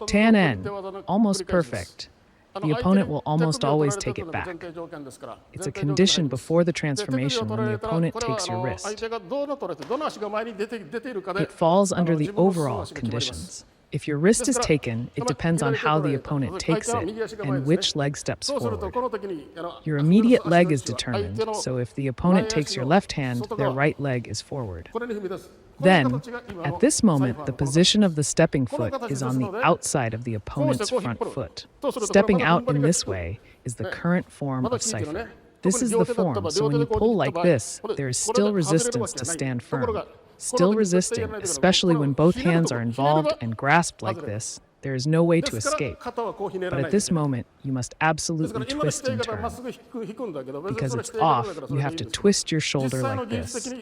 Tan end, almost perfect. The opponent will almost always take it back. It's a condition before the transformation when the opponent takes your wrist. It falls under the overall conditions. If your wrist is taken, it depends on how the opponent takes it and which leg steps forward. Your immediate leg is determined, so if the opponent takes your left hand, their right leg is forward. Then, at this moment, the position of the stepping foot is on the outside of the opponent's front foot. Stepping out in this way is the current form of Saifa. This is the form, so when you pull like this, there is still resistance to stand firm. Still resisting, especially when both hands are involved and grasped like this, there is no way to escape. But at this moment, you must absolutely twist and turn. Because it's off, you have to twist your shoulder like this.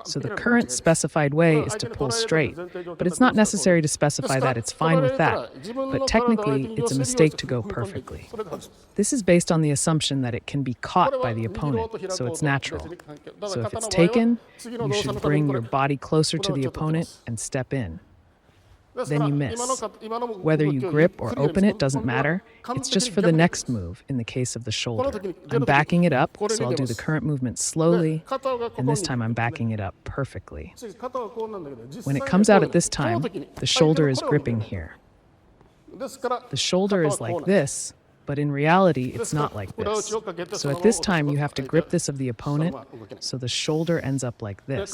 So the current specified way is to pull straight, but it's not necessary to specify that it's fine with that. But technically, it's a mistake to go perfectly. This is based on the assumption that it can be caught by the opponent, so it's natural. So if it's taken, you should bring your body closer to the opponent and step in. Then you miss. Whether you grip or open it doesn't matter. It's just for the next move in the case of the shoulder. I'm backing it up, so I'll do the current movement slowly, and this time I'm backing it up perfectly. When it comes out at this time, the shoulder is gripping here. The shoulder is like this, but in reality, it's not like this. So at this time, you have to grip this of the opponent, so the shoulder ends up like this.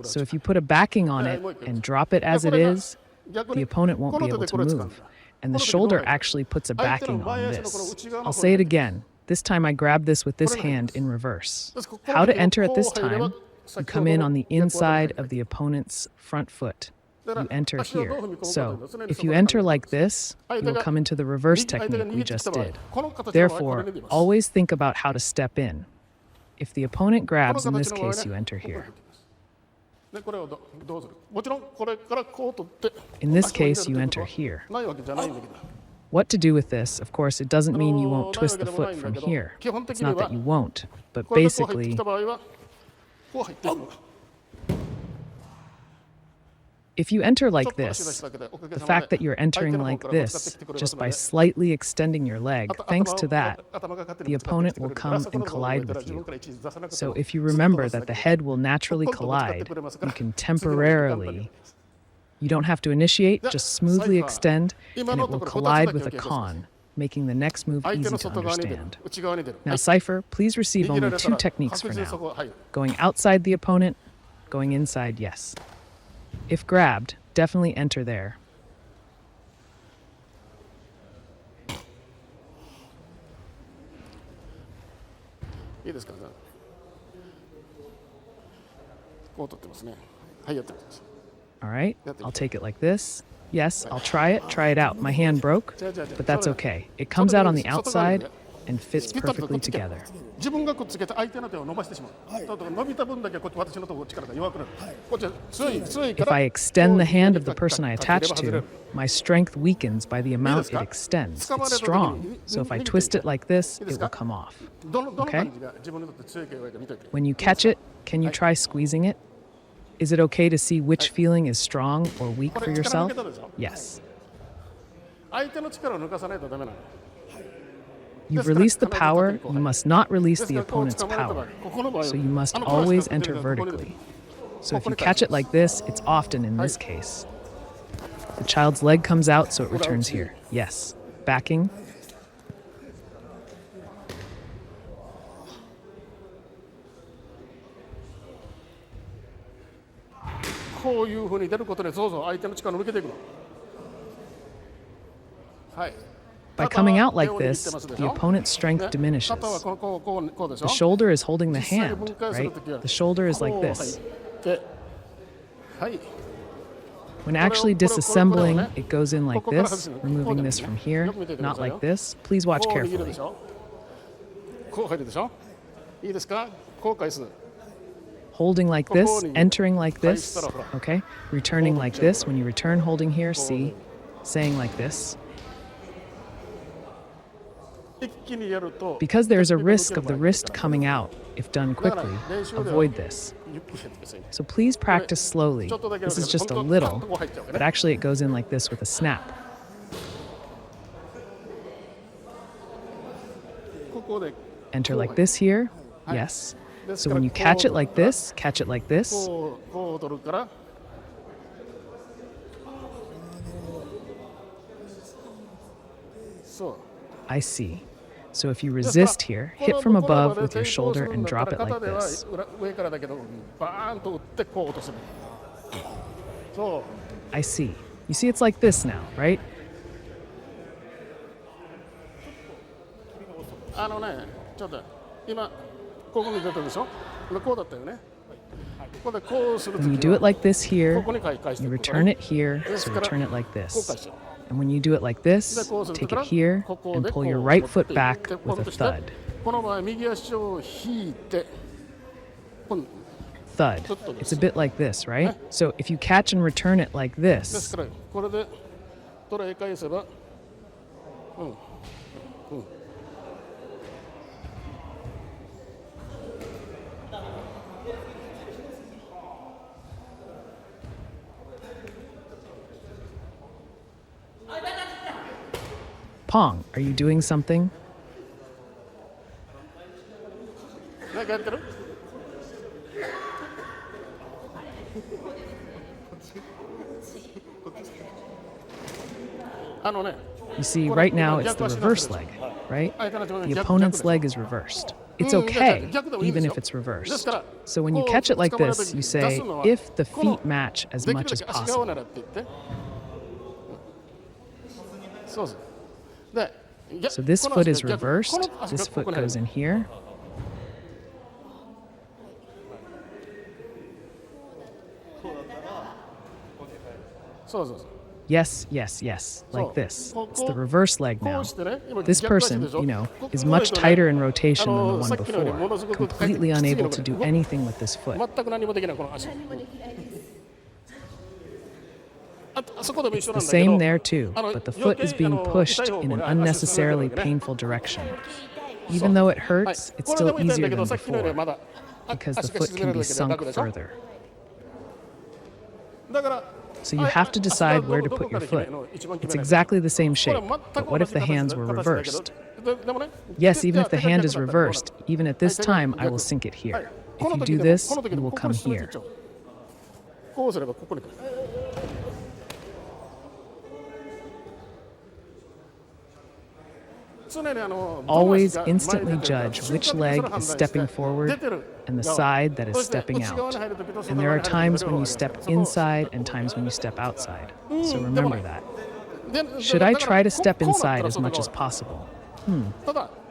So if you put a backing on it and drop it as it is, the opponent won't be able to move. And the shoulder actually puts a backing on this. I'll say it again. This time I grab this with this hand in reverse. How to enter at this time? You come in on the inside of the opponent's front foot. You enter here. So, if you enter like this, you'll come into the reverse technique we just did. Therefore, always think about how to step in. If the opponent grabs, in this case, you enter here. In this case, you enter here. What to do with this? Of course, it doesn't mean you won't twist the foot from here. It's not that you won't, but basically, if you enter like this, the fact that you're entering like this, just by slightly extending your leg, thanks to that, the opponent will come and collide with you. So if you remember that the head will naturally collide, you can temporarily, you don't have to initiate, just smoothly extend, and it will collide with a con, making the next move easy to understand. Now, Saifa, please receive only 2 techniques for now. Going outside the opponent, going inside, yes. If grabbed, definitely enter there. All right, I'll take it like this. Yes, I'll try it out. My hand broke, but that's okay. It comes out on the outside and fits perfectly together. If I extend the hand of the person I attach to, my strength weakens by the amount it extends. It's strong, so if I twist it like this, it will come off. Okay? When you catch it, can you try squeezing it? Is it okay to see which feeling is strong or weak for yourself? Yes. You've released the power, you must not release the opponent's power. So you must always enter vertically. So if you catch it like this, it's often in this case. The child's leg comes out, so it returns here. Yes. Backing. By coming out like this, the opponent's strength diminishes. The shoulder is holding the hand, right? The shoulder is like this. When actually disassembling, it goes in like this, removing this from here, not like this. Please watch carefully. Holding like this, entering like this, okay? Returning like this. When you return, holding here, see? Saying like this. Because there's a risk of the wrist coming out, If done quickly, avoid this. So please practice slowly. This is just a little, but actually it goes in like this with a snap. Enter like this here. Yes. So when you catch it like this, catch it like this. I see. So if you resist here, hit from above with your shoulder and drop it like this. I see. You see it's like this now, right? When you do it like this here, you return it here, so return it like this. And when you do it like this, take it here and pull your right foot back with a thud. Thud. It's a bit like this, right? So if you catch and return it like this, Pong, are you doing something? You see, right now it's the reverse leg, right? The opponent's leg is reversed. It's okay, even if it's reversed. So when you catch it like this, you say, if the feet match as much as possible. So this foot is reversed, this foot goes in here. Yes, yes, yes, like this. It's the reverse leg now. This person, is much tighter in rotation than the one before, completely unable to do anything with this foot. It's the same there too, but the foot is being pushed in an unnecessarily painful direction. Even though it hurts, it's still easier than before, because the foot can be sunk further. So you have to decide where to put your foot. It's exactly the same shape, but what if the hands were reversed? Yes, even if the hand is reversed, even at this time, I will sink it here. If you do this, you will come here. Always instantly judge which leg is stepping forward and the side that is stepping out. And there are times when you step inside and times when you step outside. So remember that. Should I try to step inside as much as possible?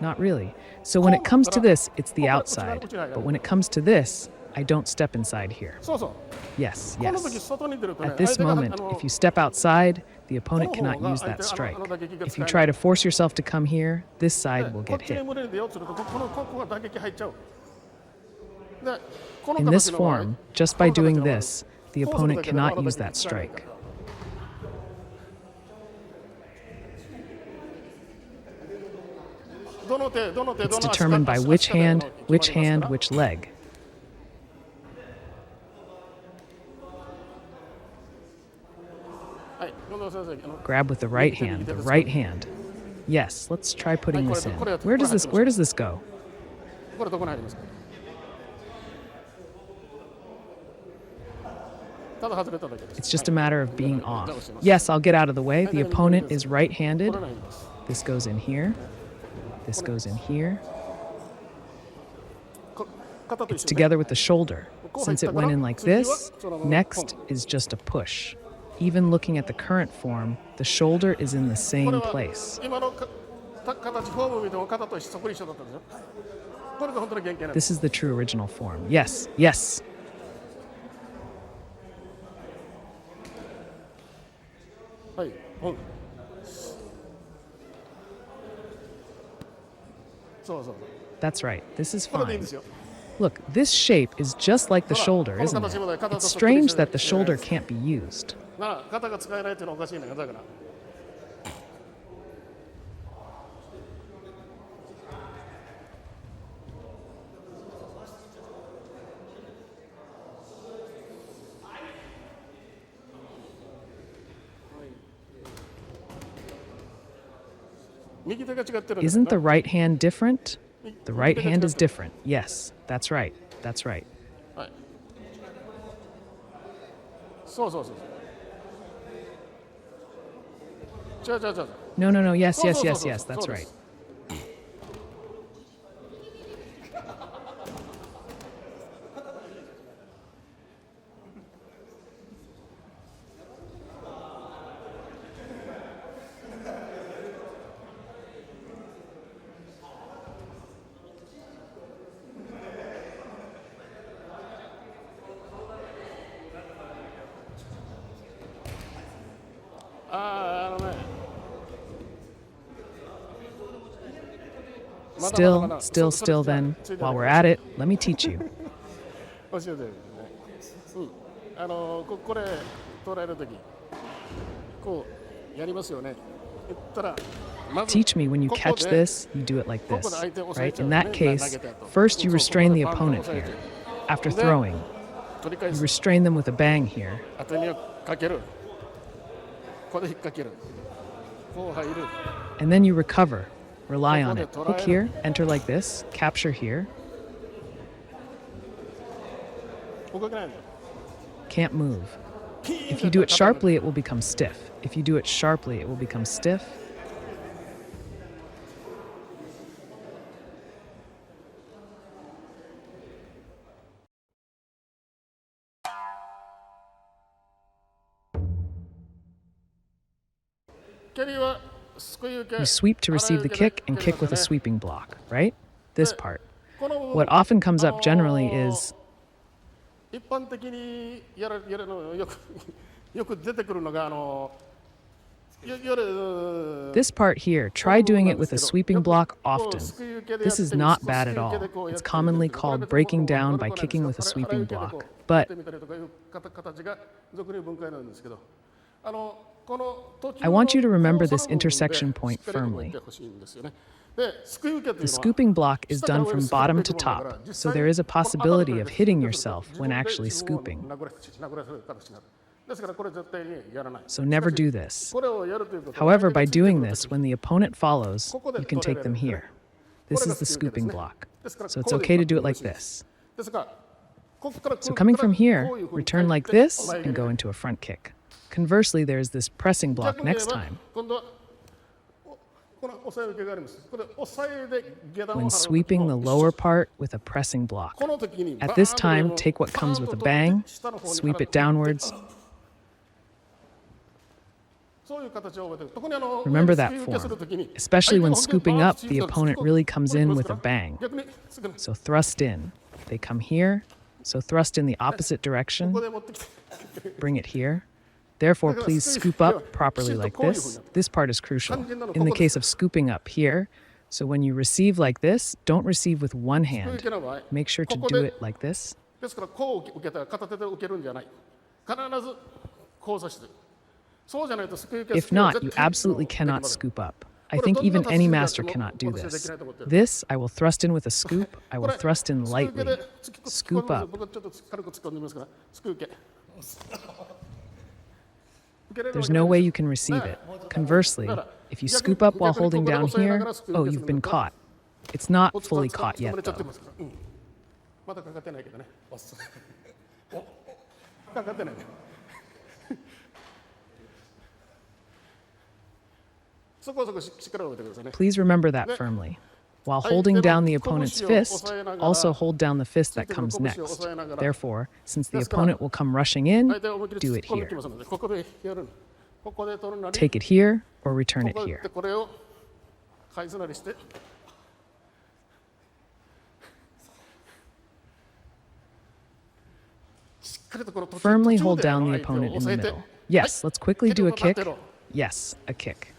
Not really. So when it comes to this, it's the outside. But when it comes to this, I don't step inside here. Yes, yes. At this moment, if you step outside, the opponent cannot use that strike. If you try to force yourself to come here, this side will get hit. In this form, just by doing this, the opponent cannot use that strike. It's determined by which hand, which leg. Grab with the right hand. Yes, let's try putting this in. Where does this go? It's just a matter of being off. Yes, I'll get out of the way. The opponent is right-handed. This goes in here. This goes in here. It's together with the shoulder. Since it went in like this, next is just a push. Even looking at the current form, the shoulder is in the same place. This is the true original form. Yes, yes. That's right. This is fine. Look, this shape is just like the shoulder, isn't it? It's strange that the shoulder can't be used. Isn't the right hand different? The right hand is different. Yes, that's right. That's right. はい。そうそうそう。違う違う違う。 No, no, no. Yes, yes, yes, そうそうそうそう。 yes. That's そうで right. す。ね。Still, still, still then. While we're at it, let me teach you. 教えてるね。うん。これ捉えるとき、こうやりますよね。言ったら。 Teach me when you catch this, you do it like this, right? In that case, first you restrain the opponent here. After throwing, you restrain them with a bang here. And then you recover. Rely on it. Hook here, enter like this, capture here. Can't move. If you do it sharply, it will become stiff. If you do it sharply, it will become stiff. You sweep to receive the kick and kick with a sweeping block, right? This part. What often comes up generally is this part here. Try doing it with a sweeping block often. This is not bad at all. It's commonly called breaking down by kicking with a sweeping block. But I want you to remember this intersection point firmly. The scooping block is done from bottom to top, so there is a possibility of hitting yourself when actually scooping. So never do this. However, by doing this, when the opponent follows, you can take them here. This is the scooping block, so it's okay to do it like this. So coming from here, return like this and go into a front kick. Conversely, there's this pressing block next time. When sweeping the lower part with a pressing block. At this time, take what comes with a bang, sweep it downwards. Remember that form, especially when scooping up, the opponent really comes in with a bang. So thrust in. They come here, so thrust in the opposite direction. Bring it here. Therefore, please scoop up properly like this. This part is crucial. In the case of scooping up here, so when you receive like this, don't receive with one hand. Make sure to do it like this. If not, you absolutely cannot scoop up. I think even any master cannot do this. This, I will thrust in with a scoop. I will thrust in lightly. Scoop up. There's no way you can receive it. Conversely, if you scoop up while holding down here, oh, you've been caught. It's not fully caught yet, though. Please remember that firmly. While holding down the opponent's fist, also hold down the fist that comes next. Therefore, since the opponent will come rushing in, do it here. Take it here or return it here. Firmly hold down the opponent in the middle. Yes, let's quickly do a kick. Yes, a kick.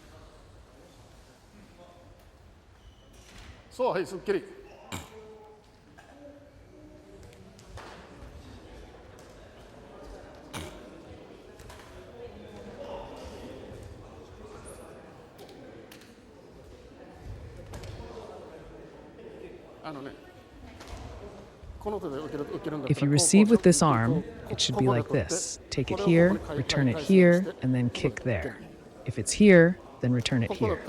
If you receive with this arm, it should be like this. Take it here, return it here, and then kick there. If it's here, then return it here.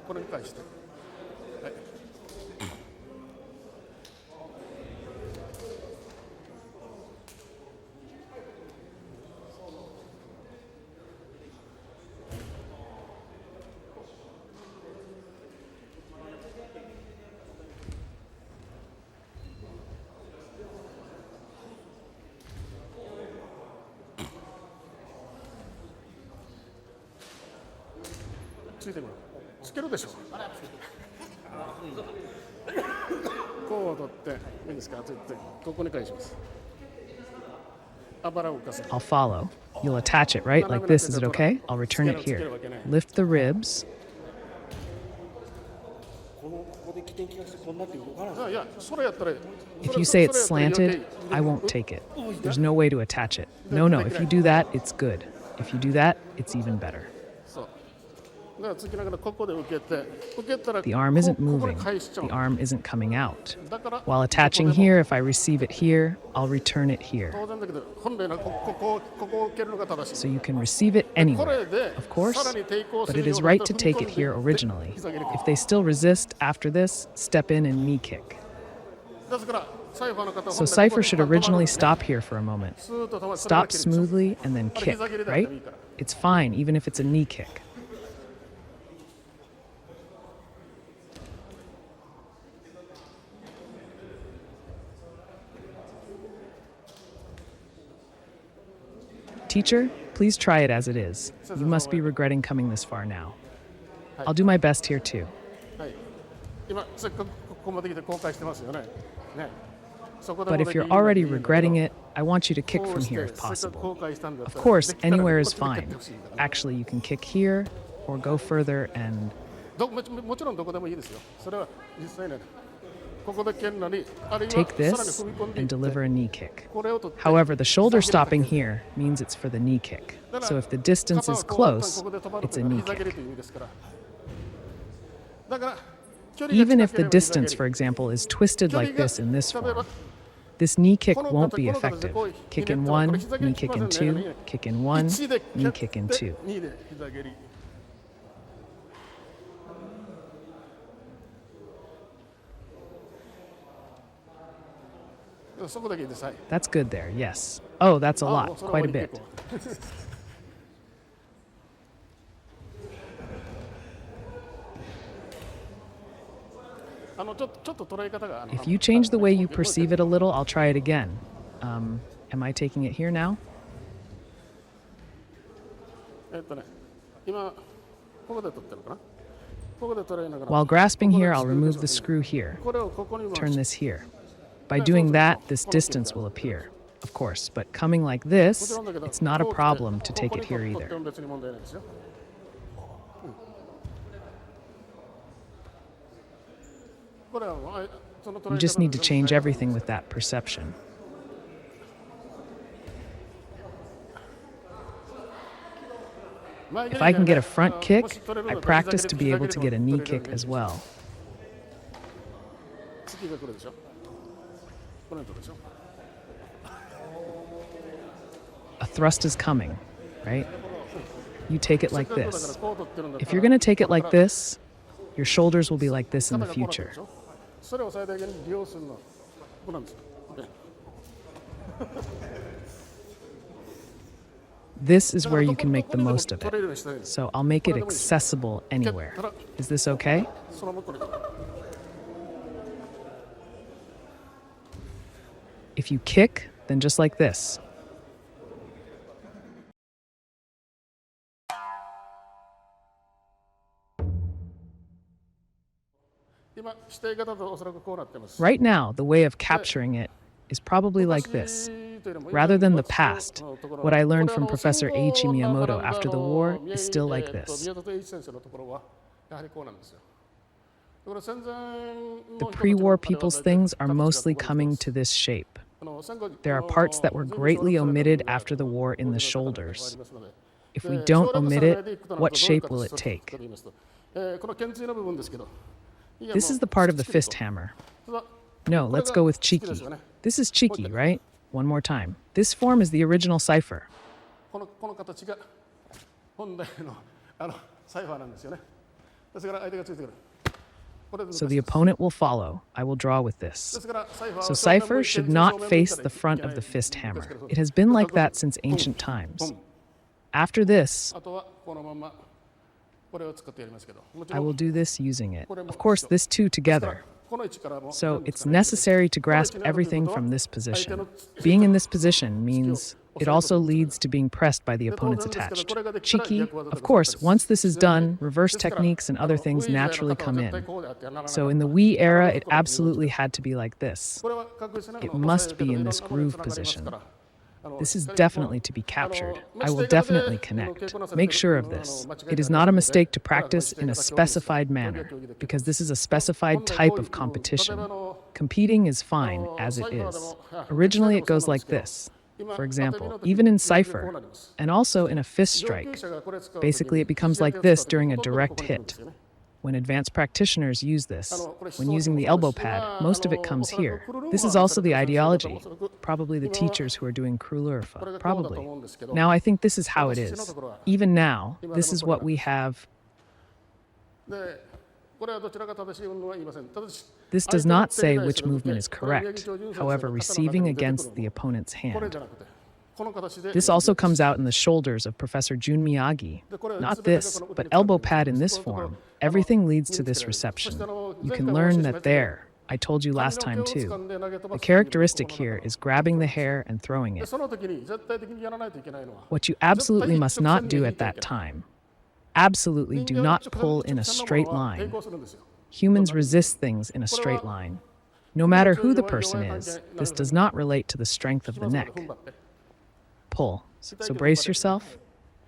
これに返して、はい、ついてくる。つけるでしょ。こう取っていいですか。ついてここに返します。油を浮かせる。 I'll follow. You'll attach it, right? Like this. Is it okay? I'll return it here. Lift the ribs. いや、それやったら If you say it's slanted, I won't take it. There's no way to attach it. No, if you do that, it's good. If you do that, it's even better. そう。だからつきながらここで受けたら The arm isn't ここ moving. に返しちゃう The arm isn't coming out. だから While attaching here, if I receive it here, I'll return it here. 当然だけど本来のここを受けるのが正しい。 So you can receive it anywhere, of course, さらに抵抗す but る it よ is うだ right と to 踏み take 込 it んで here originally. 膝蹴り If they still resist after this, step in and knee kick. ですからサイファーの方は So 本来ここ Saifa should 止まる originally んですね stop here for a moment. スーッと止まってそれから Stop 蹴るんですよ smoothly and then kick, right? It's fine, even if it's a knee kick. Teacher, please try it as it is. You must be regretting coming this far now. I'll do my best here too. はい、今せっかくここまで来て後悔してますよね。ね。そこで But も if できる you're んだけ already ど regretting it, I want you to kick こう from して here if せっかく possible. 後悔したんだった Of ら course, できたら anywhere is こっちで蹴っ fine. てほしいんだな。 Actually, you can kick here or go further and もちろんどこでもいいですよ。それは実際ね。ここで蹴るのにあるいは take さらに this 踏み込んでいっ and て deliver a knee kick. これを取って However, the shoulder stopping here means it's for the knee kick. So if the distance is close, it's a knee 膝蹴り kick. という意味ですから。だから距離が Even 近 if け the れば膝 distance, 蹴 for り example, is twisted like this in this form, this knee kick won't be effective. Kick in one, knee kick in two, kick in one, 1で knee 蹴 kick in って two. 2で膝蹴り。そこだけ言ってさい。 That's good there, yes. Oh, that's a あ lot, それは quite a 俺に bit. 結構ちょっと捉え方が If you change the way you perceive it a little, I'll try it again. Am I taking it here now? 今ここで取ってるかな。ここで捉えながら While grasping here, I'll remove the screw here. これをここに回 Turn して this here. By doing that, this distance will appear, of course, but coming like this, it's not a problem to take it here either. 別に問題ないですよ。これはその捉え方 You just need to change everything with that perception. If I can get a front kick, I practice to be able to get a knee kick as well. 次が来るでしょ。これに取るでしょ。 A thrust is coming, right? You take it like this. If you're going to take it like this, your shoulders will be like this in the future. それを最大限に利用するのはここなんですよ。 This is where you can make the most of it. So I'll make it accessible anywhere. Is this okay? そのままこれ。 If you kick, then just like this. 今してい方とおそらくこうなってます。 Right now, the way of capturing it is probably like this. Rather than the past, what I learned from Professor Eiichi Miyamoto after the war is still like this. The pre-war people's things are mostly coming to this shape. There are parts that were greatly omitted after the war in the shoulders. If we don't omit it, what shape will it take? This is the part of the fist hammer. No, let's go with chiki. This is chiki, right? One more time. This form is the original cipher. この形が本来のサイファーなんですよね。ですから相手がついてくる。So the opponent will follow. I will draw with this. So Saifa should not face the front of the fist hammer. It has been like that since ancient times. After this, あとはこのままこれを使ってやりますけど。もち I ろん will do this using it. Of course, this two ですから together. この位置からも So it's necessary to grasp everything from this position. Being in this position means it also leads to being pressed by the opponent's attached. Chiki, of course, once this is done, reverse techniques and other things naturally come in. So in the Wii era, it absolutely had to be like this. これは確実に It must be in this groove position. This is definitely to be captured. I will definitely connect. Make sure of this. It is not a mistake to practice in a specified manner, because this is a specified type of competition. Competing is fine as it is. Originally, it goes like this. For example, even in Saifa, and also in a fist strike. Basically, it becomes like this during a direct hit. When advanced practitioners use this, when using the elbow pad, most of it comes here. This is also the ideology. Probably the teachers who are doing Krulurfa. Probably. Now I think this is how it is. Even now, this is what we have. でこれはどちらが正しい云々は言いません。ただし This does not say which movement is correct, however, receiving against the opponent's これじ hand. ゃなくてこの形で This also comes out in the shoulders of Professor Jun Miyagi. Not this, but elbow pad in this form. Everything leads to this reception. You can learn that there. I told you last time too. The characteristic here is grabbing the hair and throwing で it. その時に絶対的にやらないといけないのは What you absolutely must not do at that time. Absolutely do not pull in a straight 抵 line. 抗するんですよ。 Humans resist things in a straight line. No matter who the person is, this does not relate to the strength of the 踏 neck. ん張って Pull. So brace yourself.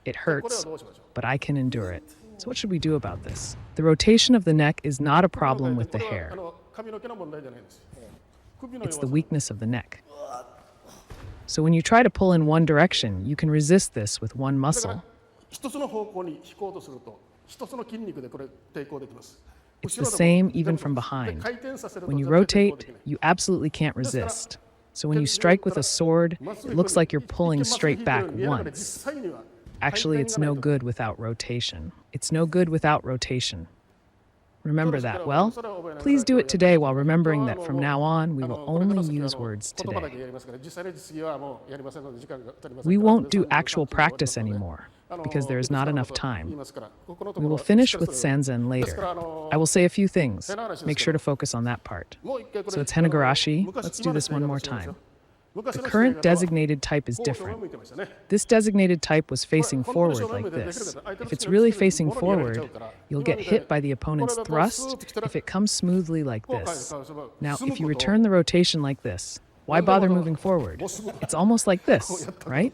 It これは hurts, どうしましょう。 but I can endure it. So what should we do about this? The rotation of the neck is not a problem with the これは hair. 髪の毛の問題じゃないんですよ。首の It's 弱 the さ weakness of the neck. So when you try to pull in one direction, you can resist this with one だから muscle. 一つの方向に引こうとすると一つの筋肉でこれ抵抗できます。 It's the same even from behind. 回転させると When you 絶対抵抗 rotate, できない。 you absolutely can't resist. So when you strike with a sword, it looks like you're pulling straight back 見えながら once. 実際には Actually, it's no good without rotation. It's no good without rotation. Remember that, well? Please do it today while remembering that from now on, we will only use words 言葉だ today. けやりますから実際の実技はもうやりませんので時間が足りませんから We won't do actual practice anymore because there is not enough 言い time. ますからここのと We ころ will finish しっかり with する Sanzen ですから later. I will say a few things. 手の話です Make け sure ど to focus on that part. もう一回これ So it's Henegarashi. 昔 Let's do this 今 one の more 試合が違いますよ time. 昔 The の試合 current が designated type is こう正面 different. 向いてましたね This designated type was facing forward like this. If it's really facing forward, you'll get hit by the opponent's thrust if it comes smoothly like こう返 this. すば Now, 進む if you こと return the rotation like this, why bother moving forward? It's almost like this, right?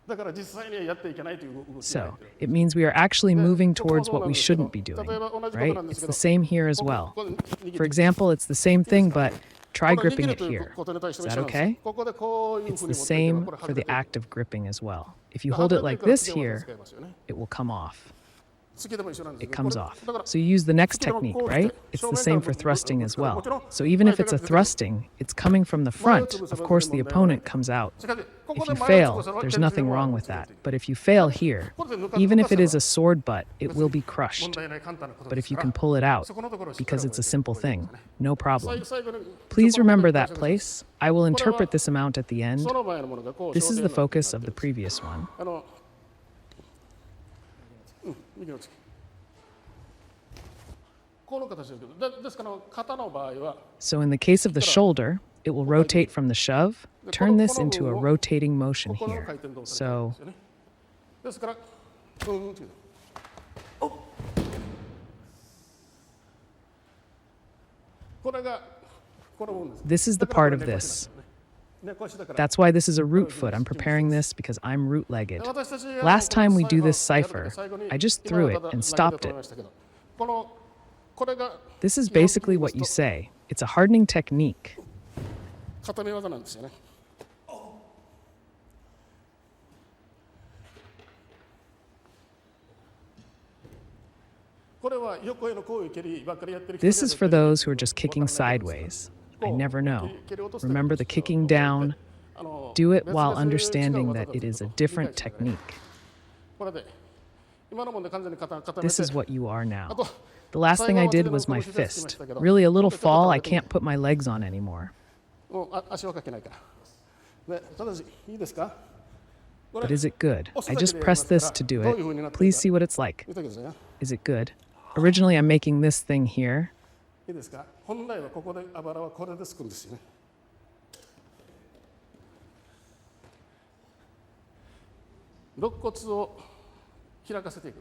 だから実際にはやっていけないという動きが So, it means we are actually moving towards what we shouldn't be doing, right? It's the same here as well. For example, it's the same thing, but try gripping it here. Is that okay? ここでこういう It's ふうに the 持っていけば same これ for the 外れて act of gripping as well. If you hold it like this here, it will come off. 突きでも一緒なんです It けど comes これ off. だから So you use the next technique, right? It's the same for thrusting as well. So even if it's a thrusting, it's coming from the front. Of course, the opponent comes out. しかしここ If で you 前を fail, 突くそれは there's 決定 nothing は wrong with that. But if you fail here, even if it is a sword butt, it will be 問 crushed. 題ない簡単なこと But で if す you から can pull it out, そこのところをしっかり because 覚 it's え a て simple thing, no problem. 最後に Please そこまで remember 出 that してください place. I will interpret this amount at the end. その前のものがこう This is 焦 the 点の focus of the previous one. 右の突きこの形ですけどですから肩の場合は So in the case of the shoulder, it will rotate from the shove. Turn this into a rotating motion ここの here. 回転動作なんで So すよねですから違うこれがこの部分です this is the part of this. 猫足だから That's why this is a root foot. I'm preparing this because I'm root-legged. 私たちが Last time we do this 最後 cipher, 最後に I just threw it 今 and ただ stopped 投げたと思い it. ましたけどこれが This is basically what you say. It's a hardening technique. 固め技なんですよねこれは横へのこういう蹴りばっかりやってる人 This is for those who are just kicking sideways. I never know. Remember the kicking down. Do it while understanding that it is a different technique. これで今のもんで完全に固めて This is what you are now. あと The last thing I did was my fist. Really a little fall I can't put my legs on anymore. もう足はかけないからでただしいいですか But is it good? I just press this to do it. Please see what it's like. 見てくださいね Is it good? Originally, I'm making this thing here. いいですか本来はここであばらはこれですくんですよね肋骨を開かせていく